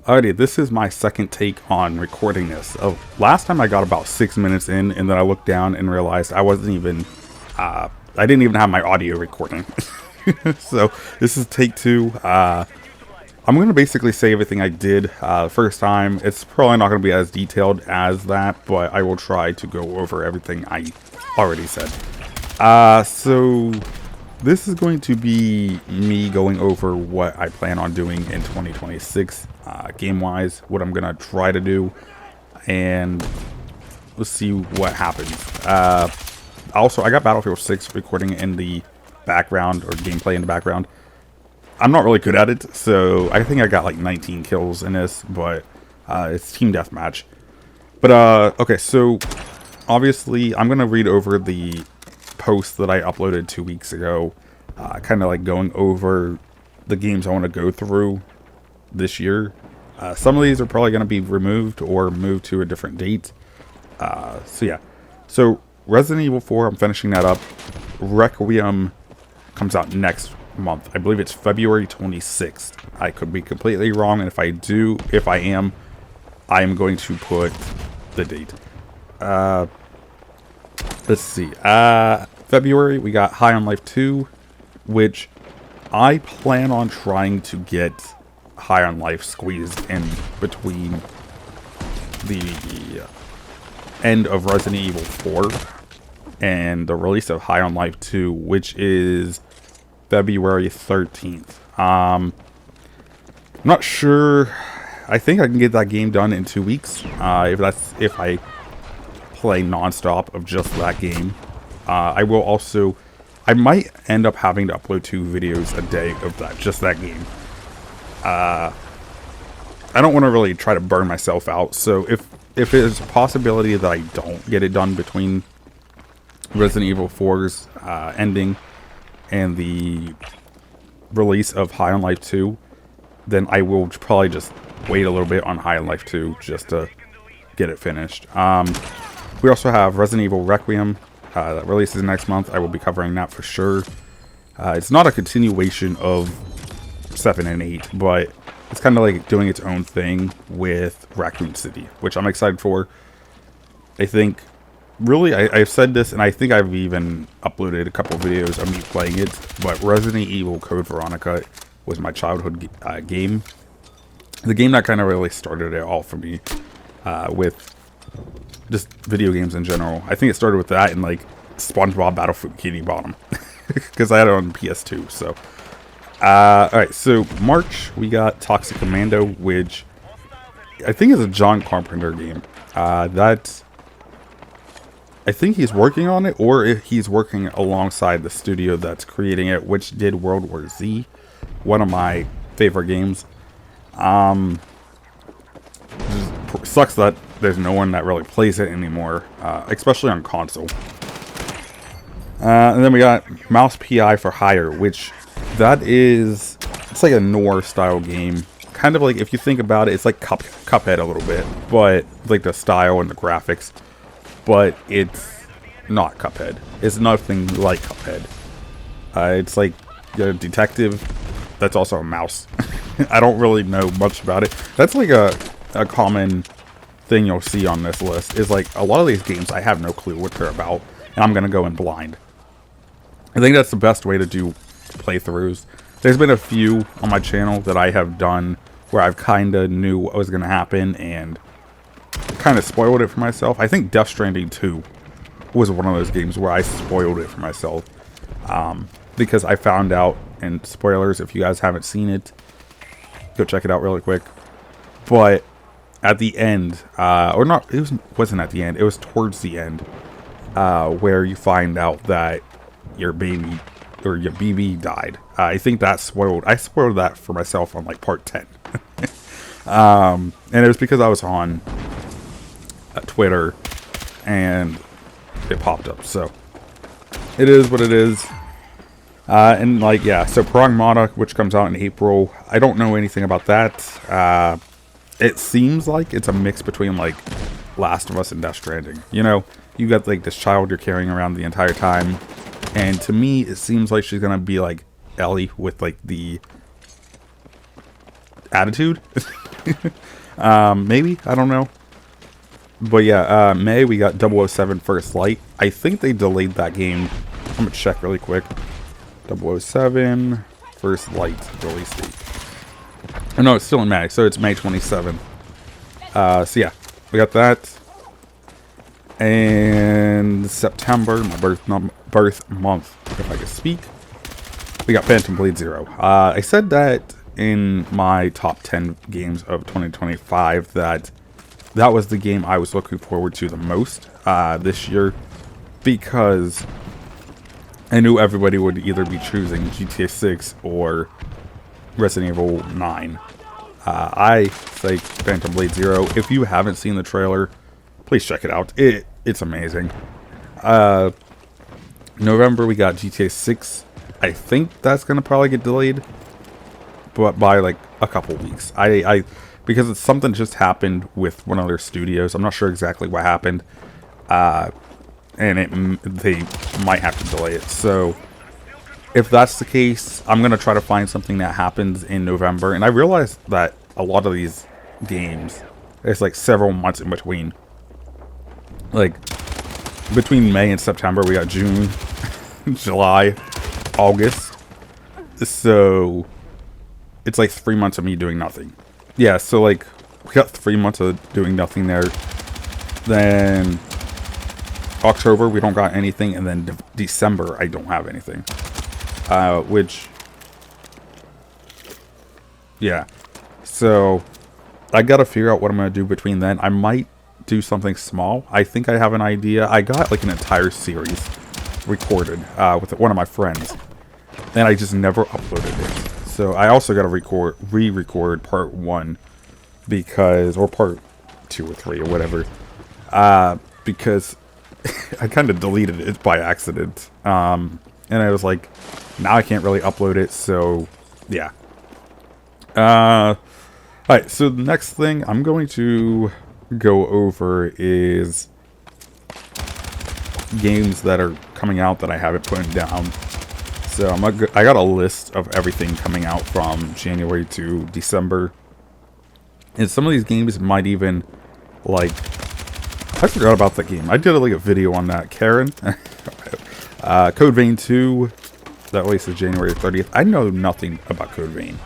Alrighty, this is my second take on recording this. Last time I got about 6 minutes in, and then I looked down and realized I wasn't even, I didn't even have my audio recording. So this is take two. I'm going to basically say everything I did the first time. It's probably not going to be as detailed as that, but I will try to go over everything I already said. So this is going to be me going over what I plan on doing in 2026, game-wise, what I'm going to try to do, and let's see what happens. Also, I got Battlefield 6 recording in the background, or gameplay in the background. I'm not really good at it, so I think I got like 19 kills in this, but it's team deathmatch. But, okay, so obviously I'm going to read over the post that I uploaded 2 weeks ago, kind of like going over the games I want to go through this year. Some of these are probably going to be removed or moved to a different date. So yeah, so Resident Evil 4, I'm finishing that up. Requiem comes out next month. I believe it's February 26th. I could be completely wrong, and if I am going to put the date. Let's see. February, we got High on Life 2, which I plan on trying to get High on Life squeezed in between the end of Resident Evil 4 and the release of High on Life 2, which is February 13th. I'm not sure. I think I can get that game done in 2 weeks. If I play non-stop of just that game. I might end up having to upload 2 videos a day of just that game. I don't want to really try to burn myself out, so if there's a possibility that I don't get it done between Resident Evil 4's ending and the release of High on Life 2, then I will probably just wait a little bit on High on Life 2 just to get it finished. We also have Resident Evil Requiem that releases next month. I will be covering that for sure. It's not a continuation of 7 and 8, but it's kind of like doing its own thing with Raccoon City, which I'm excited for. I think, really, I've said this, and I think I've even uploaded a couple videos of me playing it, but Resident Evil Code Veronica was my childhood game. The game that kind of really started it all for me with just video games in general. I think it started with that and like SpongeBob Battle for Bikini Bottom because I had it on PS2. So, alright, so March we got Toxic Commando, which I think is a John Carpenter game. I think he's working on it, or he's working alongside the studio that's creating it, which did World War Z, one of my favorite games. Sucks that there's no one that really plays it anymore, especially on console. And then we got Mouse PI for Hire, which it's like a noir style game. Kind of like, if you think about it, it's like Cuphead a little bit, but like the style and the graphics. But it's not Cuphead. It's nothing like Cuphead. It's like a detective that's also a mouse. I don't really know much about it. That's like a common thing you'll see on this list, is like a lot of these games I have no clue what they're about, and I'm gonna go in blind. I think that's the best way to do playthroughs. There's been a few on my channel that I have done where I've kind of knew what was gonna happen and kind of spoiled it for myself. I think Death Stranding 2 was one of those games where I spoiled it for myself, because I found out, and spoilers if you guys haven't seen it, go check it out really quick, but at the end, or not, wasn't at the end, it was towards the end, where you find out that your baby, or your BB died. I think I spoiled that for myself on like part 10. And it was because I was on Twitter and it popped up, so it is what it is. And like, yeah, so Pragmata, which comes out in April, I don't know anything about that. It seems like it's a mix between like Last of Us and Death Stranding. You know, you got like this child you're carrying around the entire time, and to me it seems like she's gonna be like Ellie with like the attitude. Maybe, I don't know. But yeah, May we got 007 First Light. I think they delayed that game. I'm gonna check really quick. 007 First Light release date. Oh no, it's still in May, so it's May 27th. So yeah, we got that. And September, my birth month, if I could speak, we got Phantom Blade Zero. I said that in my top 10 games of 2025 that was the game I was looking forward to the most this year, because I knew everybody would either be choosing GTA 6 or Resident Evil 9. I say Phantom Blade Zero. If you haven't seen the trailer, please check it out. It's amazing. November we got GTA 6. I think that's gonna probably get delayed, but by like a couple weeks. Because it's something just happened with one of their studios. I'm not sure exactly what happened, and they might have to delay it. So if that's the case, I'm gonna try to find something that happens in November. And I realized that a lot of these games, there's like several months in between. Like between May and September, we got June, July, August. So it's like 3 months of me doing nothing. Yeah, so like we got 3 months of doing nothing there. Then October we don't got anything, and then December I don't have anything. Which, yeah. So I gotta figure out what I'm gonna do between then. I might do something small. I think I have an idea. I got like an entire series recorded with one of my friends, and I just never uploaded it. So I also got to re-record part 1 because, or part 2 or 3 or whatever, because I kind of deleted it by accident. And I was like, now I can't really upload it. So yeah. Alright, so the next thing I'm going to go over is games that are coming out that I haven't put down. So I got a list of everything coming out from January to December. And some of these games might even, like, I forgot about that game. I did like a video on that. Karen. Code Vein 2. That releases January 30th. I know nothing about Code Vein.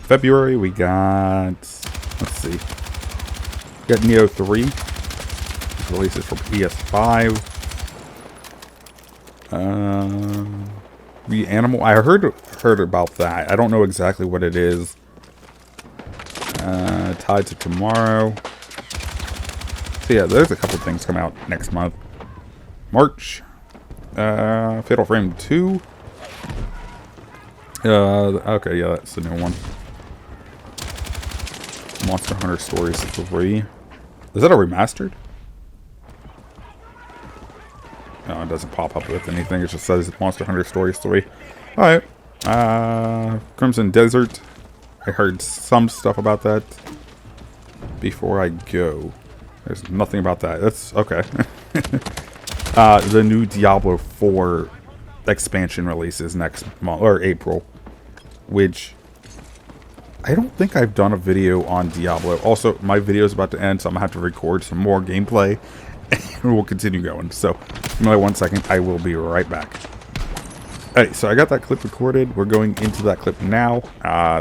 February we got, let's see. We got Neo 3. This releases for PS5. The Animal. I heard about that. I don't know exactly what it is. Tied to Tomorrow. So yeah, there's a couple things coming out next month. March. Fatal Frame 2. Okay, yeah, that's the new one. Monster Hunter Stories 3. Is that a remastered? No, it doesn't pop up with anything. It just says Monster Hunter Stories 3. Alright. Crimson Desert. I heard some stuff about that before I go. There's nothing about that. That's okay. The new Diablo 4 expansion releases next month, or April, which I don't think I've done a video on Diablo. Also, my video is about to end, so I'm gonna have to record some more gameplay, and we'll continue going. So, another 1 second, I will be right back. Alright, so I got that clip recorded. We're going into that clip now.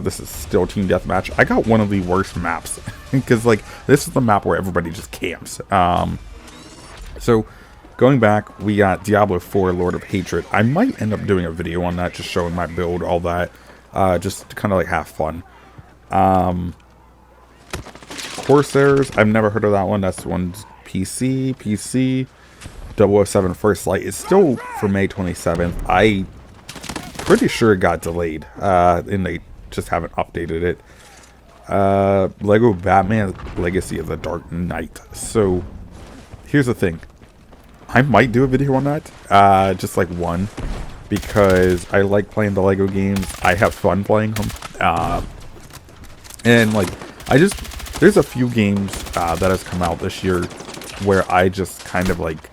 This is still Team Deathmatch. I got one of the worst maps, because, like, this is the map where everybody just camps. So, going back, we got Diablo 4, Lord of Hatred. I might end up doing a video on that, just showing my build, all that. Just to kind of, like, have fun. Corsairs, I've never heard of that one. That's one's PC. 007 First Light is still for May 27th. I'm pretty sure it got delayed, and they just haven't updated it. Lego Batman Legacy of the Dark Knight. So, here's the thing. I might do a video on that, just like one, because I like playing the Lego games. I have fun playing them. And, like, there's a few games that has come out this year where I just kind of, like,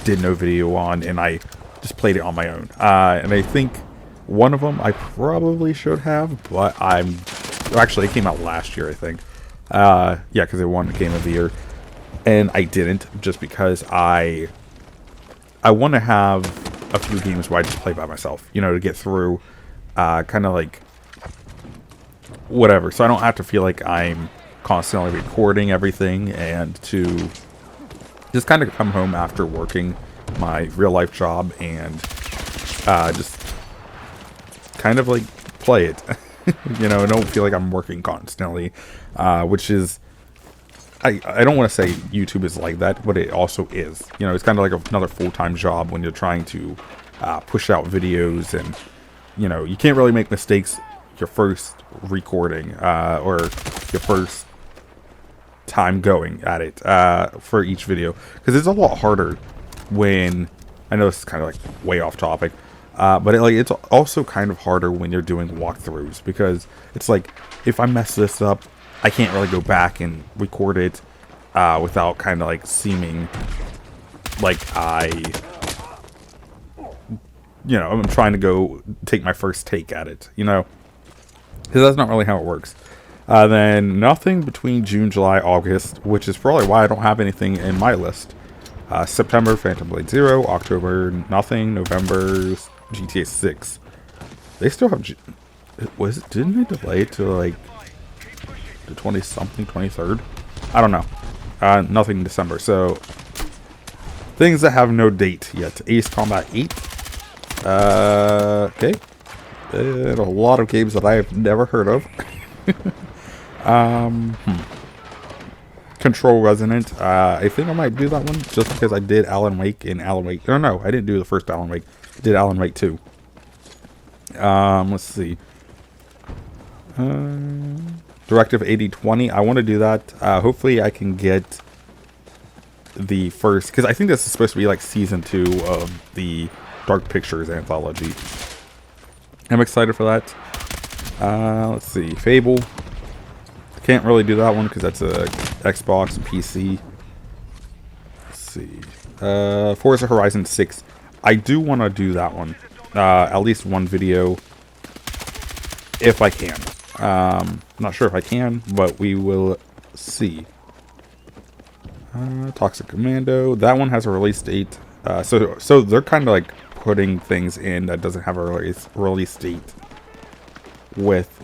did no video on, and I just played it on my own. And I think one of them I probably should have, but I'm Actually, it came out last year, I think. Yeah, because it won the Game of the Year. And I didn't, just because I want to have a few games where I just play by myself, you know, to get through, kind of like, whatever. So I don't have to feel like I'm constantly recording everything, and to just kind of come home after working my real life job and just kind of like play it. You know, I don't feel like I'm working constantly, which is, I don't want to say YouTube is like that, but it also is. You know, it's kind of like another full-time job when you're trying to push out videos, and, you know, you can't really make mistakes your first recording or your first time going at it for each video, because it's a lot harder when, I know this is kind of like way off topic, but it's also kind of harder when you're doing walkthroughs, because it's like, if I mess this up, I can't really go back and record it without kind of like seeming like I'm trying to go take my first take at it, you know, because that's not really how it works. Then nothing between June, July, August, which is probably why I don't have anything in my list. September, Phantom Blade 0. October, nothing. November, GTA 6. They still have... Didn't they delay it to, like, the 20-something, 23rd? I don't know. Nothing in December. So, things that have no date yet. Ace Combat 8. Okay. And a lot of games that I have never heard of. Control Resonant. I think I might do that one just because I did Alan Wake and Alan Wake. No, I didn't do the first Alan Wake. I did Alan Wake 2. Let's see. Directive 8020. I want to do that. Hopefully I can get the first, because I think this is supposed to be like season 2 of the Dark Pictures anthology. I'm excited for that. Let's see. Fable. Can't really do that one because that's a Xbox and PC. Let's see. Forza Horizon 6. I do want to do that one. At least one video. If I can. Not sure if I can, but we will see. Toxic Commando. That one has a release date. So they're kind of like putting things in that doesn't have a release date with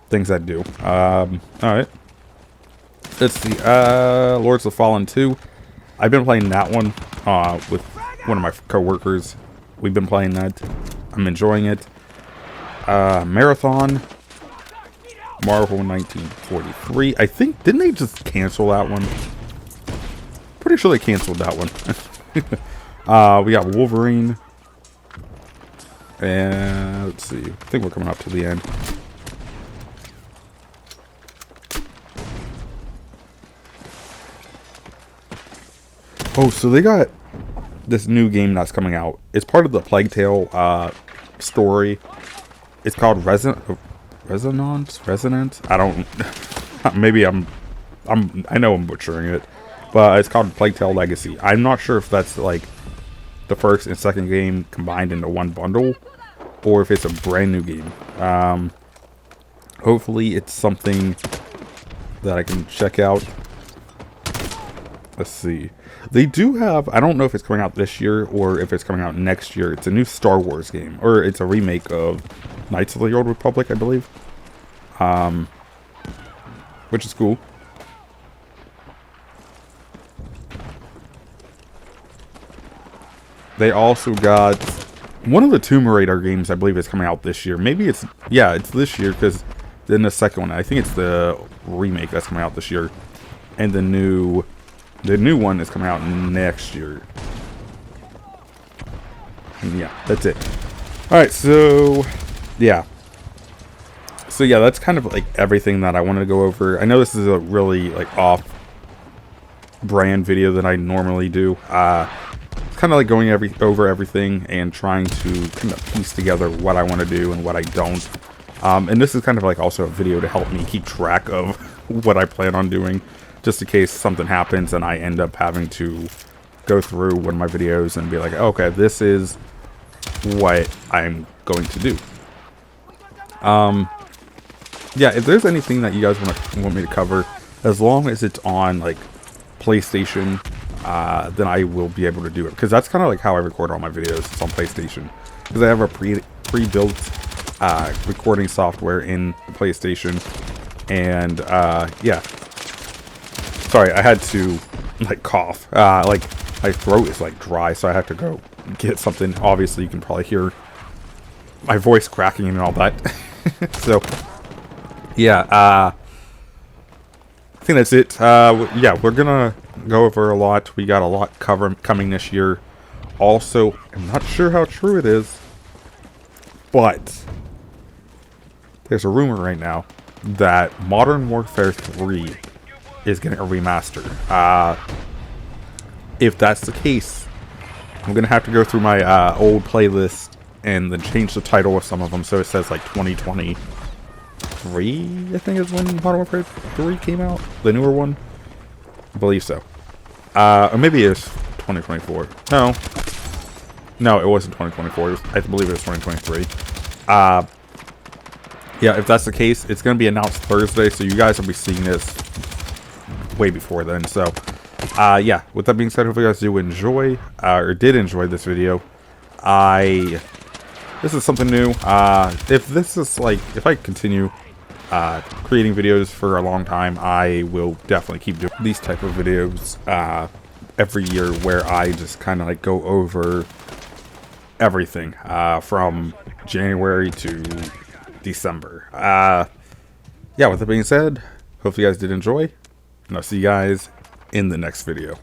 things that do. Alright. Let's see. Lords of the Fallen 2. I've been playing that one with one of my co-workers. We've been playing that. I'm enjoying it. Marathon. Marvel 1943. I think, didn't they just cancel that one? Pretty sure they canceled that one. We got Wolverine. And let's see. I think we're coming up to the end. Oh, so they got this new game that's coming out. It's part of the Plague Tale story. It's called Resonance. I don't. Maybe I know I'm butchering it, but it's called Plague Tale Legacy. I'm not sure if that's like the first and second game combined into one bundle, or if it's a brand new game. Hopefully, it's something that I can check out. Let's see. They do have, I don't know if it's coming out this year or if it's coming out next year. It's a new Star Wars game, or it's a remake of Knights of the Old Republic, I believe. Which is cool. They also got one of the Tomb Raider games, I believe, is coming out this year. Maybe it's, yeah, it's this year, because then the second one, I think it's the remake that's coming out this year. And the new one is coming out next year. And yeah, that's it. Alright, so yeah. So yeah, that's kind of like everything that I wanted to go over. I know this is a really like off-brand video that I normally do. It's kind of like going over everything and trying to kind of piece together what I want to do and what I don't. And this is kind of like also a video to help me keep track of what I plan on doing, just in case something happens and I end up having to go through one of my videos and be like, okay, this is what I'm going to do. yeah, if there's anything that you guys want me to cover, as long as it's on like PlayStation, then I will be able to do it, because that's kind of like how I record all my videos. It's on PlayStation because I have a pre-built recording software in PlayStation, and yeah. Sorry, I had to like cough. Like my throat is like dry, so I have to go get something. Obviously, you can probably hear my voice cracking and all that. So yeah, I think that's it. Yeah, we're gonna go over a lot. We got a lot coming this year. Also, I'm not sure how true it is, but there's a rumor right now that Modern Warfare 3 is getting a remaster. If that's the case, I'm gonna have to go through my old playlist and then change the title of some of them so it says like 2023, I think is when Modern Warfare 3 came out, the newer one. I believe so. Or maybe it's 2024. No, it wasn't 2024. I believe it was 2023. Yeah, if that's the case, it's going to be announced Thursday, so you guys will be seeing this way before then. So, yeah, with that being said, hopefully you guys do enjoy, or did enjoy this video. This is something new. If this is like, if I continue creating videos for a long time, I will definitely keep doing these type of videos every year, where I just kind of like go over everything from January to December. Yeah, with that being said, hopefully you guys did enjoy, and I'll see you guys in the next video.